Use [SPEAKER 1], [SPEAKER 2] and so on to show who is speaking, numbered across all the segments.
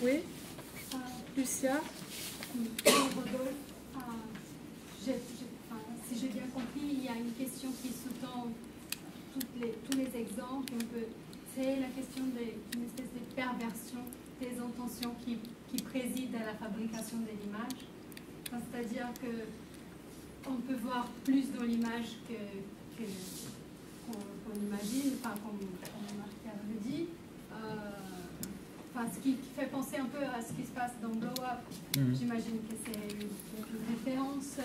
[SPEAKER 1] Oui, Lucia.
[SPEAKER 2] Rodolphe, si j'ai bien compris, il y a une question qui sous-tend tous les exemples. C'est la question d'une espèce de perversion des intentions qui préside à la fabrication de l'image. C'est-à-dire qu'on peut voir plus dans l'image qu'on imagine, enfin, comme Marc le dit. Ce qui fait penser un peu à ce qui se passe dans Blow Up. J'imagine que c'est une référence.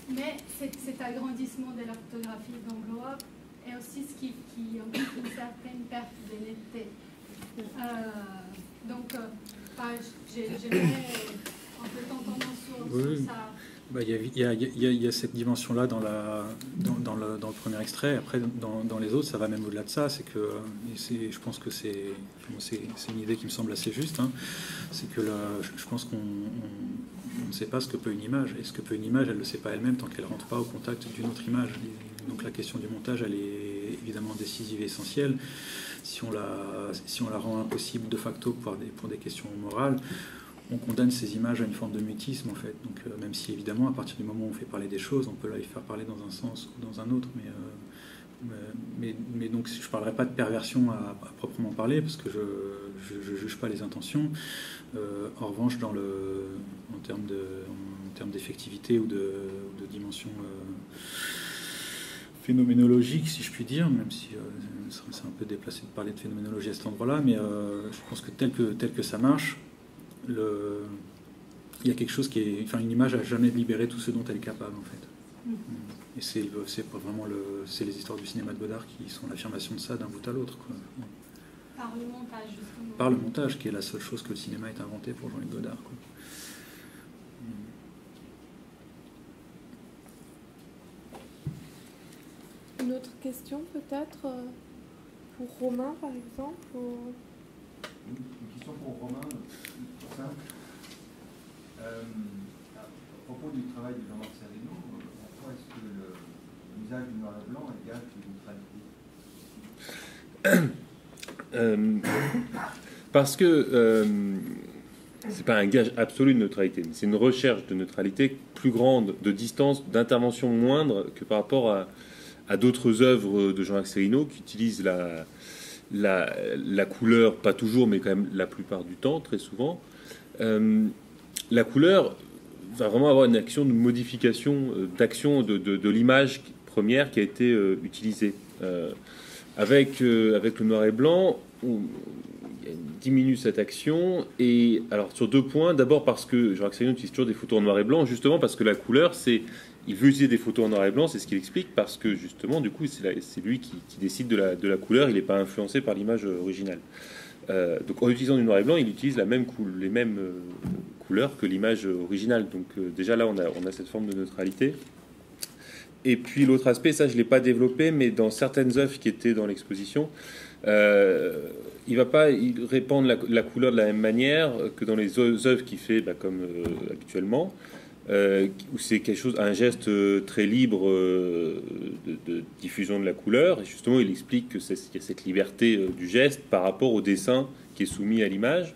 [SPEAKER 2] Mais cet agrandissement de la photographie dans Blow Up est aussi ce qui implique une certaine perte de netteté. Donc, j'aimerais un peu t'entendre sur ça.
[SPEAKER 3] Il y a cette dimension-là dans le premier extrait. Après, dans les autres, ça va même au-delà de ça. Je pense que c'est une idée qui me semble assez juste. Hein. C'est que je pense qu'on ne sait pas ce que peut une image. Et ce que peut une image, elle ne le sait pas elle-même tant qu'elle ne rentre pas au contact d'une autre image. Donc la question du montage, elle est évidemment décisive et essentielle. Si on la rend impossible de facto pour des questions morales, on condamne ces images à une forme de mutisme, en fait. Donc, même si, évidemment, à partir du moment où on fait parler des choses, on peut les faire parler dans un sens ou dans un autre. Mais donc, je ne parlerai pas de perversion à proprement parler, parce que je ne juge pas les intentions. En revanche, en termes d'effectivité ou de dimension phénoménologique, si je puis dire, même si c'est un peu déplacé de parler de phénoménologie à cet endroit-là, mais je pense que tel que ça marche, il y a quelque chose qui est... Enfin, une image n'a jamais libéré tout ce dont elle est capable, en fait. Et c'est vraiment c'est les histoires du cinéma de Godard qui sont l'affirmation de ça d'un bout à l'autre, quoi.
[SPEAKER 2] Par le montage, justement.
[SPEAKER 3] Par le montage, qui est la seule chose que le cinéma ait inventé pour Jean-Luc Godard, quoi.
[SPEAKER 1] Une autre question, peut-être, pour Romain, par exemple
[SPEAKER 4] Une question pour Romain, pour ça. À propos du travail de Jean-Marc Cervino, pourquoi est-ce que l'usage du noir et blanc est gage de neutralité?
[SPEAKER 5] Parce que c'est pas un gage absolu de neutralité, mais c'est une recherche de neutralité plus grande, de distance, d'intervention moindre que par rapport à d'autres œuvres de Jean-Marc Cervino qui utilisent la couleur, pas toujours, mais quand même la plupart du temps, très souvent. La couleur va vraiment avoir une action de modification, d'action de l'image première qui a été utilisée. Avec le noir et blanc, il diminue cette action. Et alors sur deux points, d'abord parce que Jean-Marc Cervino utilise toujours des photos en noir et blanc, justement parce que la couleur, il veut utiliser des photos en noir et blanc, c'est ce qu'il explique, parce que justement, du coup, c'est lui qui décide de la couleur, il n'est pas influencé par l'image originale. Donc en utilisant du noir et blanc, il utilise les mêmes couleurs que l'image originale. Donc déjà là, on a cette forme de neutralité. Et puis l'autre aspect, ça je ne l'ai pas développé, mais dans certaines œuvres qui étaient dans l'exposition, il ne va pas répandre la couleur de la même manière que dans les œuvres qu'il fait comme habituellement. Où c'est un geste très libre de diffusion de la couleur. Et justement, il explique qu'il y a cette liberté du geste par rapport au dessin qui est soumis à l'image.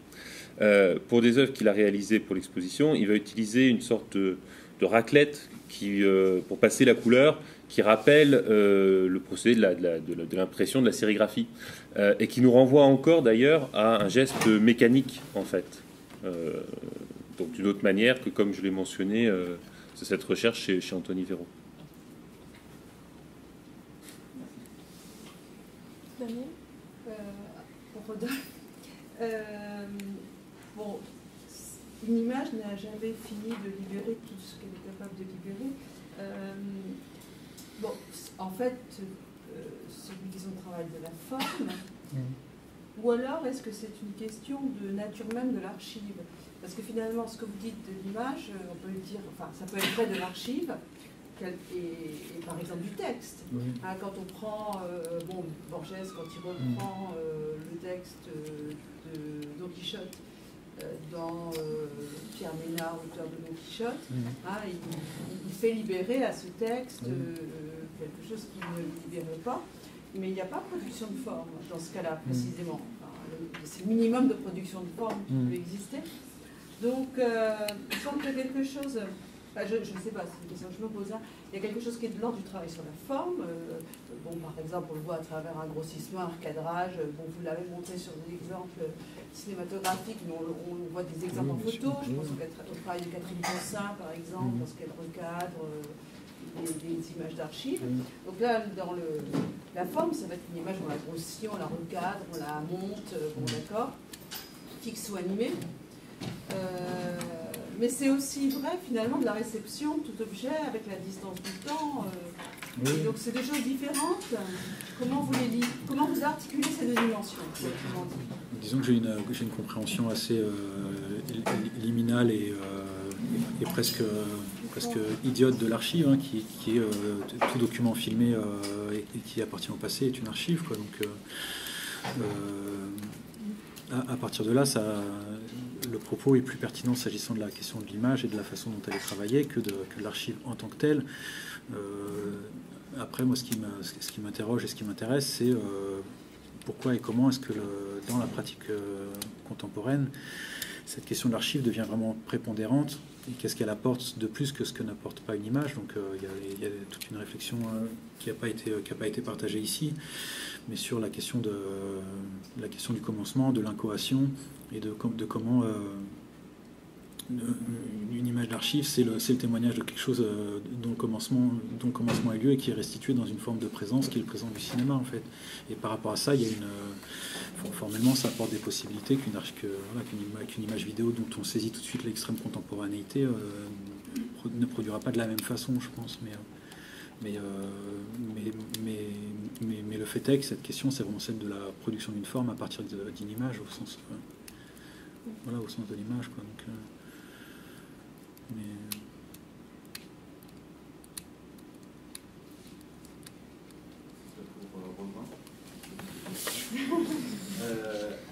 [SPEAKER 5] Pour des œuvres qu'il a réalisées pour l'exposition, il va utiliser une sorte de raclette pour passer la couleur, qui rappelle le procédé de l'impression, de la sérigraphie, et qui nous renvoie encore d'ailleurs à un geste mécanique, en fait. Donc d'une autre manière que, comme je l'ai mentionné, c'est cette recherche chez Anthony Véro.
[SPEAKER 1] Daniel
[SPEAKER 6] Pour Rodolphe, bon, une image n'a jamais fini de libérer tout ce qu'elle est capable de libérer. Bon, en fait, celui qui travaille de la forme, ou alors est-ce que c'est une question de nature même de l'archive? Parce que finalement, ce que vous dites de l'image, on peut le dire, enfin, ça peut être vrai de l'archive, et par exemple du texte.
[SPEAKER 3] Oui.
[SPEAKER 6] Hein, quand on prend, Borges, quand il reprend le texte de Don Quichotte dans Pierre Ménard, auteur de Don Quichotte, il fait libérer à ce texte quelque chose qu'il ne libérait pas, mais il n'y a pas production de forme dans ce cas-là, précisément. Enfin, c'est le minimum de production de forme qui peut exister. Donc, il semble qu'il y a quelque chose, je ne sais pas, c'est une question que je me pose là, il y a quelque chose qui est de l'ordre du travail sur la forme. Bon, par exemple, on le voit à travers un grossissement, un recadrage. Bon, vous l'avez montré sur des exemples cinématographiques, mais on voit des exemples en photo. Je pense au travail de Catherine Poncin, par exemple, lorsqu'elle recadre des images d'archives. Donc là, dans la forme, ça va être une image, on la grossit, on la recadre, on la monte, bon d'accord, fixe ou animée. Mais c'est aussi vrai finalement de la réception de tout objet avec la distance du temps. Donc c'est deux choses différentes. Comment vous les lisez? Comment vous articulez ces deux dimensions?
[SPEAKER 3] Disons que j'ai une compréhension assez liminale et presque idiote de l'archive, hein, qui est tout document filmé et qui appartient au passé est une archive, quoi. Donc à partir de là, le propos est plus pertinent s'agissant de la question de l'image et de la façon dont elle est travaillée que de l'archive en tant que telle. Après, moi, ce qui m'interroge et ce qui m'intéresse, c'est pourquoi et comment est-ce que dans la pratique contemporaine, cette question de l'archive devient vraiment prépondérante et qu'est-ce qu'elle apporte de plus que ce que n'apporte pas une image. Donc il y a toute une réflexion qui n'a pas été partagée ici, mais sur la question du commencement, de l'incoation et de comment une image d'archive, c'est le témoignage de quelque chose dont le commencement a lieu et qui est restitué dans une forme de présence qui est le présent du cinéma, en fait. Et par rapport à ça, il y a formellement, ça apporte des possibilités qu'une image vidéo dont on saisit tout de suite l'extrême contemporanéité ne produira pas de la même façon, je pense. Mais le fait est que cette question, c'est vraiment celle de la production d'une forme à partir d'une image au sens de l'image, quoi. Donc,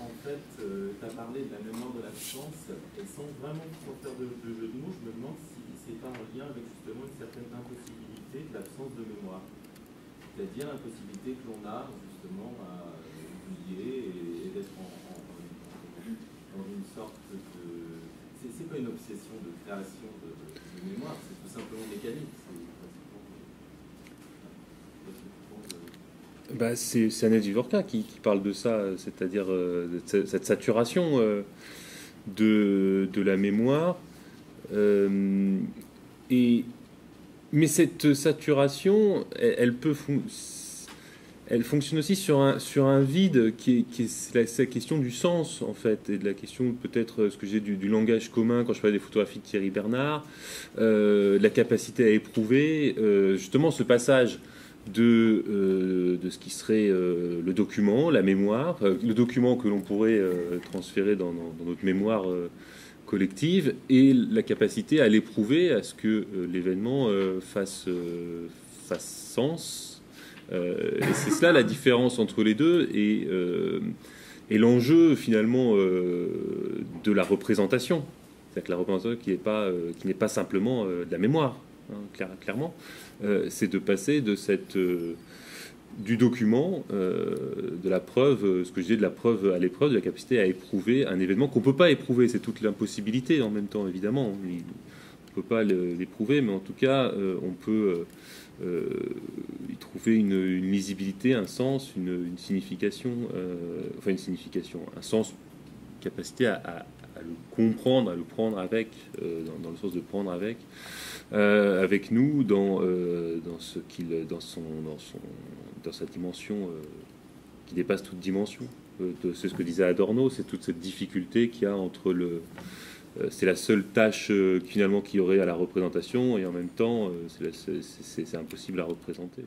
[SPEAKER 7] En fait, tu as parlé de la mémoire de l'absence, et sans vraiment faire de jeu de mots, je me demande si c'est pas en lien avec justement une certaine impossibilité de l'absence de mémoire. C'est-à-dire l'impossibilité que l'on a justement à oublier et d'être dans une sorte de... C'est pas une obsession de création de mémoire, c'est tout simplement mécanique.
[SPEAKER 5] C'est Annette Vivorka qui parle de ça, c'est-à-dire cette saturation de la mémoire. Mais cette saturation, elle fonctionne aussi sur un vide qui est la question du sens, en fait, et de la question peut-être, ce que j'ai du langage commun quand je parlais des photographies de Thierry Bernard, la capacité à éprouver, justement ce passage de ce qui serait le document, la mémoire, le document que l'on pourrait transférer dans notre mémoire collective, et la capacité à l'éprouver, à ce que l'événement fasse sens. Et c'est cela la différence entre les deux, et l'enjeu finalement de la représentation. C'est-à-dire que la représentation qui n'est pas simplement de la mémoire, hein, clairement, c'est de passer de du document, de la preuve, ce que je disais, de la preuve à l'épreuve, de la capacité à éprouver un événement qu'on ne peut pas éprouver. C'est toute l'impossibilité en même temps, évidemment. On ne peut pas l'éprouver, mais en tout cas, on peut y trouver une lisibilité, un sens, une signification, un sens, une capacité à le comprendre, à le prendre avec, dans le sens de prendre avec nous dans sa dimension qui dépasse toute dimension. C'est ce que disait Adorno, c'est toute cette difficulté qu'il y a entre c'est la seule tâche finalement qu'il y aurait à la représentation, et en même temps c'est impossible à représenter.